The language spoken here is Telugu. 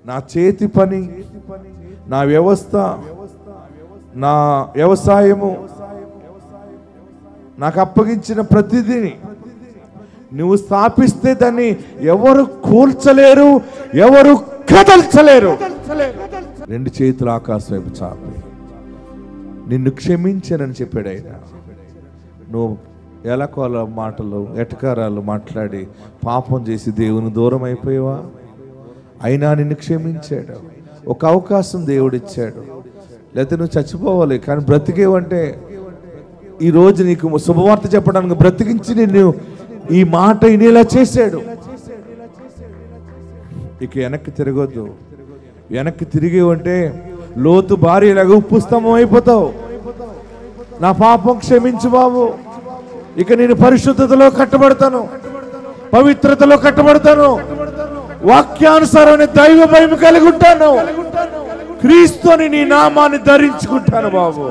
నా చేతి పని, నా వ్యవస్థ, నా వ్యవసాయము, నాకు అప్పగించిన ప్రతిదీని నువ్వు స్థాపిస్తే దాన్ని ఎవరు కూల్చలేరు, ఎవరు కదల్చలేరు. రెండు చేతులు ఆకాశం వైపు చాపి నిన్ను క్షమించానని చెప్పాడు ఆయన. నువ్వు ఎలకోల మాటలు, ఎటకారాలు మాట్లాడి పాపం చేసి దేవుని దూరం అయిపోయావా? అయినా నిన్ను క్షమించాడు. ఒక అవకాశం దేవుడిచ్చాడు. లేకపోతే నువ్వు చచ్చిపోవాలి, కానీ బ్రతికేవంటే ఈరోజు నీకు శుభవార్త చెప్పడానికి బ్రతికించి నిన్ను ఈ మాట వినేలా చేశాడు. ఇక వెనక్కి తిరగొద్దు. వెనక్కి తిరిగేవంటే లోతు భార్యలాగా ఉప్పు స్తంభం అయిపోతావు. నా పాపం క్షమించు బాబు, ఇక నేను పరిశుద్ధతలో కట్టబడతాను, పవిత్రతలో కట్టబడతాను, వాక్యానుసారమైన దైవ భయం కలిగి ఉంటాను, క్రీస్తుని నీ నామాన్ని ధరించుకుంటాను బాబు.